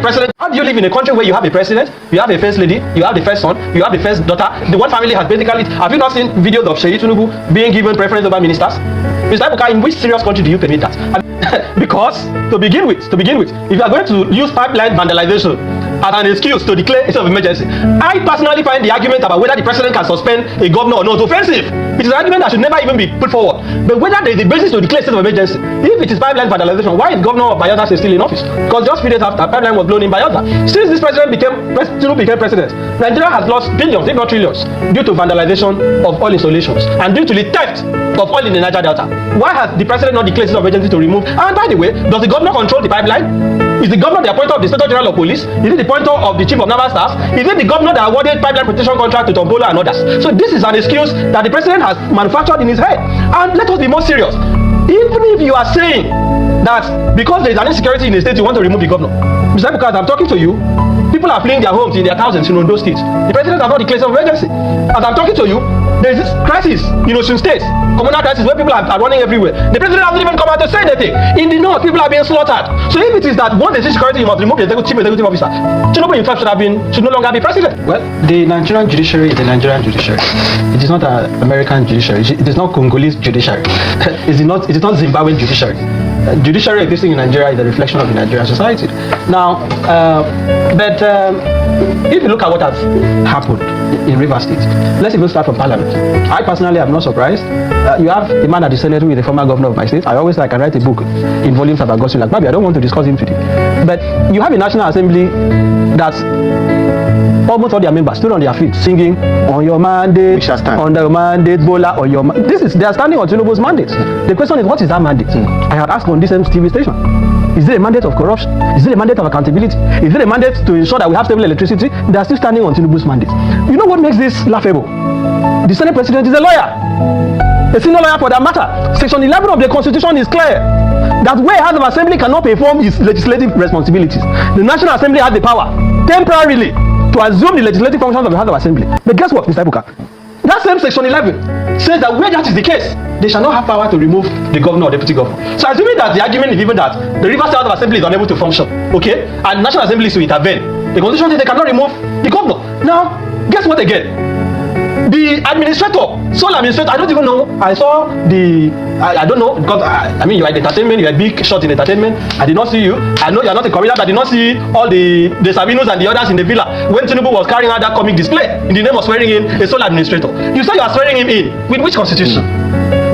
President, how do you live in a country where you have a president, you have a first lady, you have the first son, you have the first daughter? The one family has basically. Have you not seen videos of Bola Tinubu being given preference over ministers? Mr. Ibuka, in which serious country do you permit that? Because to begin with, if you are going to use pipeline vandalization as an excuse to declare a state of emergency, I personally find the argument about whether the president can suspend a governor or not offensive. It is an argument that should never even be put forward. But whether there is a basis to declare a state of emergency, if it is pipeline vandalization, why is Governor of Bayelsa still in office? Because just 3 days after, pipeline was blown in Bayelsa. Since this president became president, Nigeria has lost billions, if not trillions, due to vandalization of oil installations and due to the theft of oil in the Niger Delta. Why has the president not declared a state of emergency to remove? And by the way, does the governor control the pipeline? Is the governor the appointer of the Inspector General of Police? Is it the appointer of the Chief of Naval Staff? Is it the governor that awarded pipeline protection contract to Bola and others? So this is an excuse that the president has manufactured in his head. And let us be more serious. Even if you are saying that because there is an insecurity in the state, you want to remove the governor. Mr. Ibuka, I'm talking to you. People are fleeing their homes in their thousands in those states. The president has not declared state of emergency. As I'm talking to you, there is this crisis in Osun State, communal crisis where people are running everywhere. The president hasn't even come out to say anything. In the north, people are being slaughtered. So if it is that once there is security, you must remove the chief executive officer, Tinubu in fact should no longer be president. Well, the Nigerian judiciary is the Nigerian judiciary. It is not an American judiciary. It is not Congolese judiciary. It is not Zimbabwean judiciary. Judiciary existing in Nigeria is a reflection of the Nigerian society. Now, if you look at what has happened in Rivers State, let's even start from Parliament. I personally am not surprised. You have a man at the Senate who is the former governor of my state. I always can write a book in volumes about Gospel. Maybe I don't want to discuss him today. But you have a National Assembly that's almost all their members stood on their feet singing on your mandate, on the mandate, Bola, on your they are standing on Tinubu's mandate. The question is, what is that mandate? I had asked on this TV station. Is it a mandate of corruption? Is it a mandate of accountability? Is it a mandate to ensure that we have stable electricity? They are still standing on Tinubu's mandate. You know what makes this laughable? The Senate President is a lawyer. A senior lawyer for that matter. Section 11 of the Constitution is clear that where House of Assembly cannot perform its legislative responsibilities, the National Assembly has the power temporarily to assume the legislative functions of the House of Assembly. But guess what, Mr. Ibuka? That same Section 11 says that where that is the case, they shall not have power to remove the governor or deputy governor. So assuming that the argument is even that the Rivers State House of Assembly is unable to function, okay, and National Assembly is to intervene, the Constitution says they cannot remove the governor. Now, guess what again? The administrator, sole administrator, I don't even know. I saw I don't know, because I mean, you are in entertainment, you are a big shot in entertainment. I did not see you. I know you are not a comedian, but I did not see all the Sabinos and the others in the villa when Tinubu was carrying out that comic display in the name of swearing in a sole administrator. You say you are swearing him in with which constitution?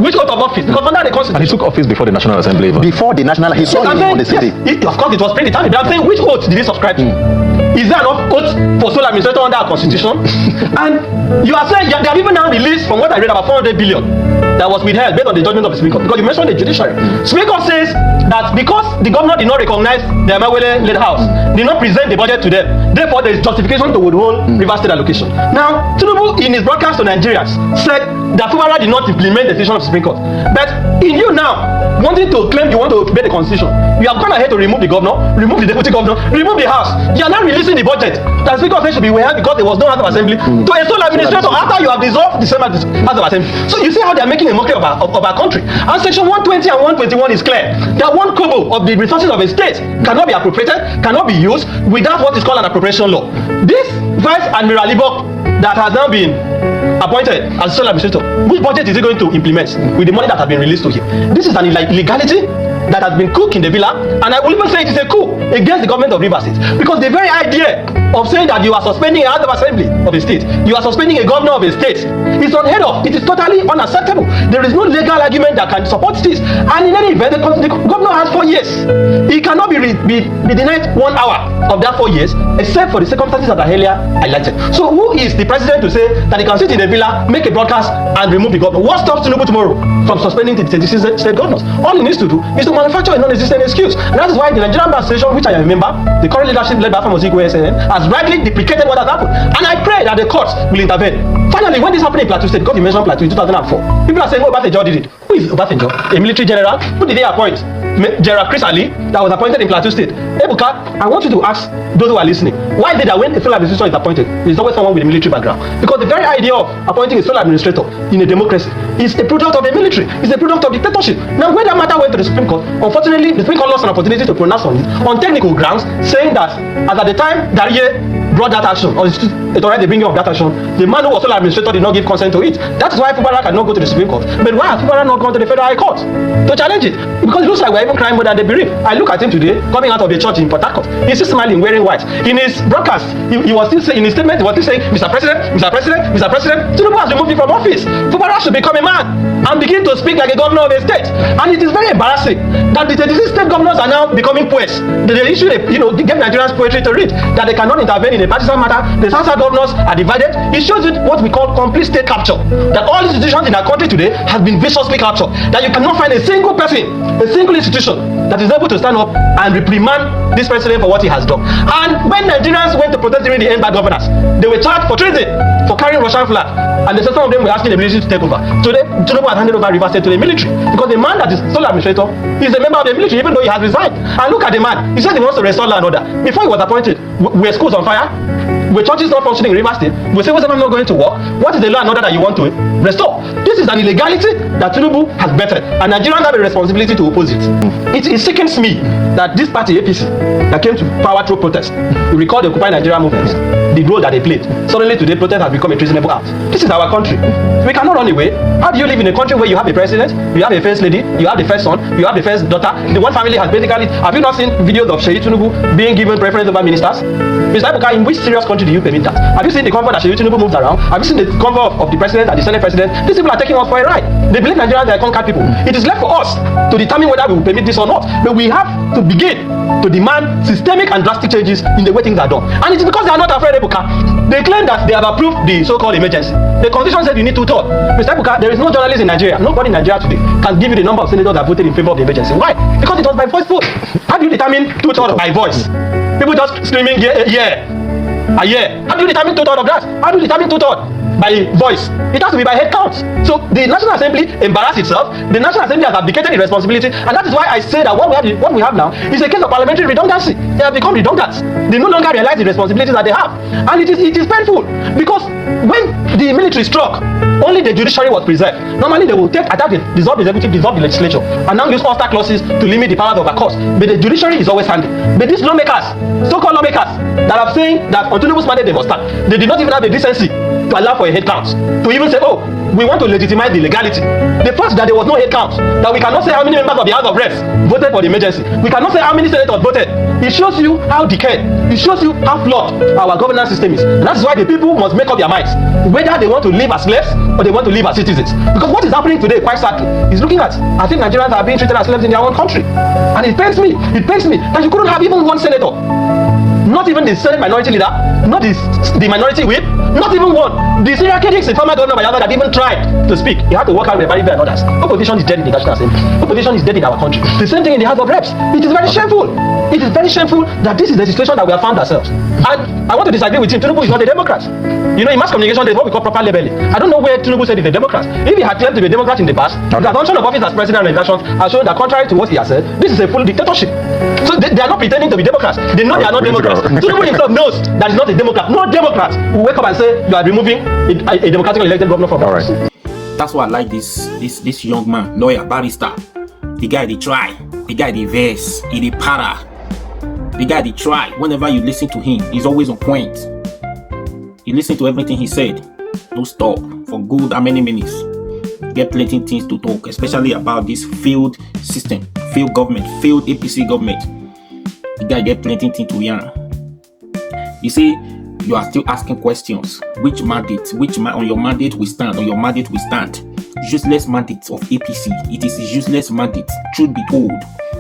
Which oath of office? Because under the constitution. And he took office before the National Assembly. Before the National, he saw him on the city. Yes, of course, it was predetermined. But I'm saying, which oath did he subscribe to? Is there enough oath for sole administrator under our constitution? And you are saying they have even now released, from what I read, about 400 billion that was withheld based on the judgment of the Speaker. Because you mentioned the judiciary. Speaker says that because the governor did not recognize the Amawele-led house, did not present the budget to them, therefore there is justification to withhold Rivers State allocation. Now, Tinubu in his broadcast to Nigerians said that Fubara did not implement the decision of the Supreme Court. But in you now, wanting to claim you want to obey the constitution, you have gone ahead to remove the governor, remove the deputy governor, remove the house. You are now releasing the budget that Speaker said should be withheld because there was no House of Assembly to a sole administrator after you have dissolved the same House of Assembly. So you see how they are making a mockery of our country. And section 120 and 121 is clear that one kobo of the resources of a state cannot be appropriated, cannot be used without what is called an appropriation law. This Vice Admiral Libok that has now been appointed as sole administrator, which budget is he going to implement with the money that has been released to him? This is an illegality that has been cooked in the villa, and I will even say it is a coup against the government of Rivers State, because the very idea of saying that you are suspending a House of Assembly of a state, you are suspending a governor of a state, is unheard of. It is totally unacceptable. There is no legal argument that can support this. And in any event, the governor has 4 years. He cannot be denied 1 hour of that 4 years, except for the circumstances that are earlier highlighted. So who is the president to say that he can sit in the villa, make a broadcast, and remove the governor? What stops Tinubu tomorrow from suspending the state governors? All he needs to do is to manufacture a non-existent excuse. And that is why the Nigerian Bar Association, which I am a member, the current leadership led by Famosiko SNN, has rightly deprecated what has happened. And I pray that the courts will intervene. Finally, when this happened in Plateau State, because you mentioned Plateau in 2004, people are saying, oh, Batejo did it. Who is Obasanjo? A military general? Who did they appoint? General Chris Ali, that was appointed in Plateau State. Ebuka, I want you to ask those who are listening, why is it that when a sole administrator is appointed, there's always someone with a military background? Because the very idea of appointing a sole administrator in a democracy is a product of a military, is a product of dictatorship. Now, when that matter went to the Supreme Court, unfortunately, the Supreme Court lost an opportunity to pronounce on it on technical grounds, saying that as at the time Darie brought that action, or it already the bringing of that action, the man who was sole administrator did not give consent to it. That is why Fubara cannot go to the Supreme Court. But why has Fubara not gone to the Federal High Court to challenge it? Because it looks like we're even crying more than they believe. I look at him today, coming out of a church in Port Harcourt. He's still smiling, wearing white. In his broadcast, he was still saying, in his statement, he was still saying, Mr. President, Mr. President, Mr. President, Tinubu has removed him from office. Fubara should become a man and begin to speak like a governor of a state. And it is very embarrassing that the 36 state governors are now becoming poets. They issue, give Nigerians poetry to read, that they cannot intervene in a partisan matter. The Sansa governors are divided. It shows you what we call complete state capture. That all institutions in our country today have been viciously captured. That you cannot find a single person, a single institution that is able to stand up and reprimand this president for what he has done. And when Nigerians went to protest during the end bad governance, they were charged for treason, for carrying Russian flag. And some of them were asking the military to take over. Today, Tinubu has handed over Rivers State to the military. Because the man that is sole administrator is a member of the military, even though he has resigned. And look at the man. He says he wants to restore law and order. Before he was appointed, were schools on fire? Were churches not functioning in Rivers State? We say, I'm not going to work. What is the law and order that you want to restore? This is an illegality that Tinubu has bettered. And Nigerians have a responsibility to oppose it. It sickens me that this party, APC, that came to power through protest, you recall the Occupy Nigeria movement, the role that they played. Suddenly today, protest has become a treasonable act. This is our country. We cannot run away. How do you live in a country where you have a president, you have a first lady, you have the first son, you have the first daughter? The one family has basically, have you not seen videos of Sheyi Tinubu being given preference over ministers? Mr. Ibuka, in which serious country do you permit that? Have you seen the convoy that Sheyi Tinubu moves around? Have you seen the convoy of the president and the senate president? These people are taking us for a ride. They believe Nigerians are conquered people. It is left for us to determine whether we will permit this or not. But we have to begin to demand systemic and drastic changes in the way things are done. And it is because they are not afraid, Ibuka. They claim that they have approved the so-called emergency. The constitution said you need 2/3. Mr. Ibuka, there is no journalist in Nigeria, nobody in Nigeria today can give you the number of senators that voted in favor of the emergency. Why? Because it was by voice vote. How do you determine 2/3 by voice? People just screaming, yeah. How do you determine 2/3 of that? How do you determine 2/3 by voice? It has to be by head count. So the National Assembly embarrassed itself. The National Assembly has abdicated its responsibility, and that is why I say that what we have now is a case of parliamentary redundancy. They have become redundant. They no longer realize the responsibilities that they have, and it is painful because when the military struck, only the judiciary was preserved. Normally they will dissolve the executive, dissolve the legislature, and now use all-star clauses to limit the powers of a court. But the judiciary is always handy. But these lawmakers, so-called lawmakers, that are saying that on Tinubu's mandate they must start, they did not even have the decency to allow for a head count, to even say, oh, we want to legitimize the legality. The fact that there was no head count, that we cannot say how many members of the House of Reps voted for the emergency, we cannot say how many senators voted, it shows you how decayed, it shows you how flawed our governance system is. And that's why the people must make up their minds whether they want to live as slaves or they want to live as citizens. Because what is happening today, quite sadly, is looking at, I think Nigerians are being treated as slaves in their own country. And it pains me that you couldn't have even one senator, not even the Senate minority leader, not the minority whip, not even one. The Syria Kedix, the former governor Bayelsa, that even tried to speak. He had to work out with Baribe and others. Opposition is dead in the National Assembly. Opposition is dead in our country. The same thing in the House of Reps. It is very shameful. It is very shameful that this is the situation that we have found ourselves. And I want to disagree with him. Tinubu is not a Democrat. You know, in mass communication, there's what we call proper labeling. I don't know where Tinubu said he's a Democrat. If he had claimed to be a Democrat in the past, the assumption of office as president and elections has shown that contrary to what he has said, this is a full dictatorship. So they are not pretending to be Democrats. They know they are not Democrats. Tinubu himself knows that he's not a Democrat. No Democrat will wake up and say you are removing a democratically elected governor from office. That's why I like this young man, lawyer, barrister. The guy they try, the guy they verse, he they para. The guy they try. Whenever you listen to him, he's always on point. You listen to everything he said. Don't stop for good how many minutes. Get plenty things to talk, especially about this failed system, failed government, failed APC government. The guy get plenty things to yarn. You see, you are still asking questions. Which mandate? On your mandate we stand? On your mandate we stand? Useless mandate of APC. It is a useless mandate. Truth be told,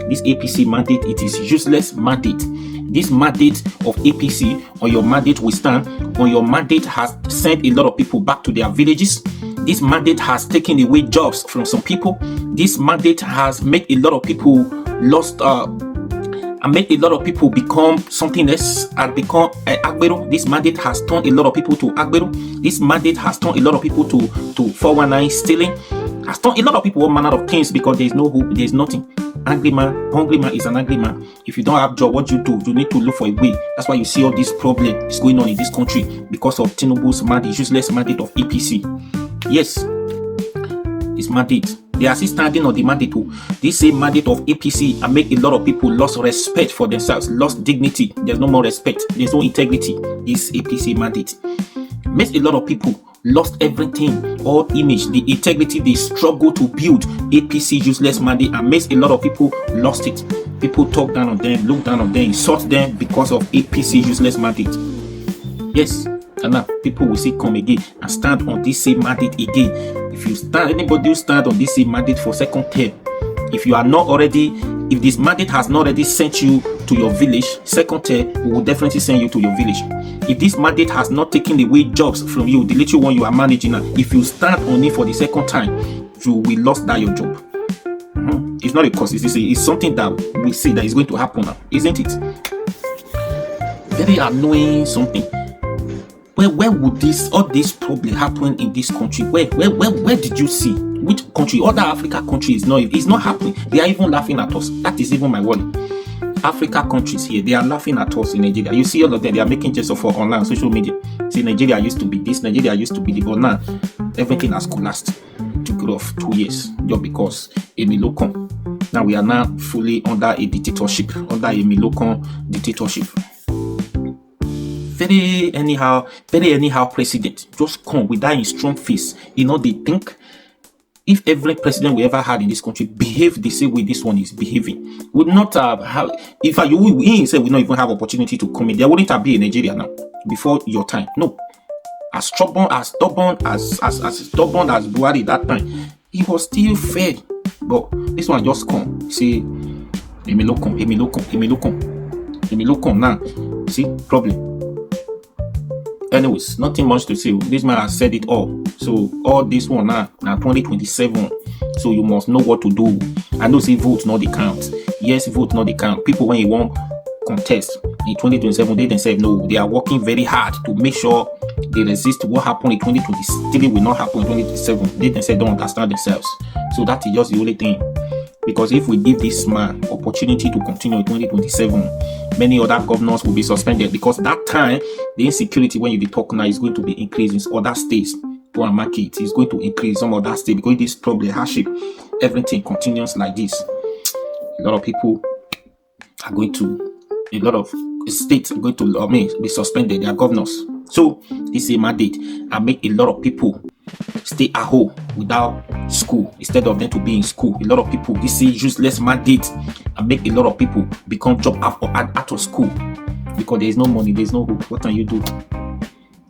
this APC mandate, it is useless mandate. This mandate of APC, on your mandate we stand, on your mandate has sent a lot of people back to their villages. This mandate has taken away jobs from some people. This mandate has made a lot of people lost and made a lot of people become something else and become Agbero. This mandate has turned a lot of people to Agbero. This mandate has turned a lot of people to 419 stealing. has done a lot of people all manner of things because there is no hope, there is nothing. Angry man, hungry man is an angry man. If you don't have job, what you do? You need to look for a way. That's why you see all this problem is going on in this country because of Tinubu's mandate, useless mandate of APC. Yes, it's mandate. They are still standing on the mandate. This same mandate of APC and make a lot of people lost respect for themselves, lost dignity. There's no more respect. There's no integrity. This APC mandate makes a lot of people lost everything, all image, the integrity they struggle to build. APC useless mandate and makes a lot of people lost it. People talk down on them, look down on them, insult them because of APC useless mandate. Yes, and now people will see come again and stand on this same mandate again. If you stand, anybody will stand on this same mandate for second term. If you are not already, if this mandate has not already sent you to your village, second term we will definitely send you to your village. If this mandate has not taken away jobs from you, the little one you are managing now, if you stand on it for the second time, you will lose that your job. It's not a cause, it's something that we see that is going to happen now, isn't it? Very annoying something. Where would all this problem happen in this country? Where did you see? Which country? Other Africa countries, it's not happening. They are even laughing at us. That is even my worry. Africa countries here, they are laughing at us in Nigeria. You see all of them, they are making jest of online social media. See, Nigeria used to be this, Nigeria used to be the, but now everything has collapsed. Took it off 2 years just because Emilokon. Now we are now fully under a dictatorship, under Emilokon dictatorship. Very anyhow president just come with that in strong face. They think if every president we ever had in this country behave the same way this one is behaving, would not have if you say we not even have opportunity to come in, there wouldn't have been in Nigeria now before your time. No, as stubborn as Buhari that time, he was still fair. But this one just come say Emilokon now. See problem. Anyways, nothing much to say. This man has said it all. So all this one now 2027. So you must know what to do. I know say vote not the count. Yes, vote not the count. People when you want contest in 2027, they themselves know they are working very hard to make sure they resist what happened in 2023 will not happen in 2027. They themselves don't understand themselves. So that is just the only thing. Because if we give this man opportunity to continue in 2027, many other governors will be suspended because that time the insecurity when you talk now is going to be increasing in other states. Go and market is going to increase some other states because this problem hardship, everything continues like this. A lot of people are going to, a lot of states are going to be suspended, their governors. So this is a mandate and make a lot of people stay at home without school instead of them to be in school. A lot of people, this is useless mandate and make a lot of people become job out of school because there is no money, there is no hope. What can you do?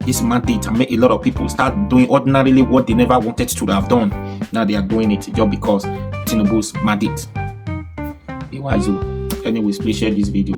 This mandate and make a lot of people start doing ordinarily what they never wanted to have done. Now they are doing it just because Tinubu's mandate. Be wise. Anyways, please share this video.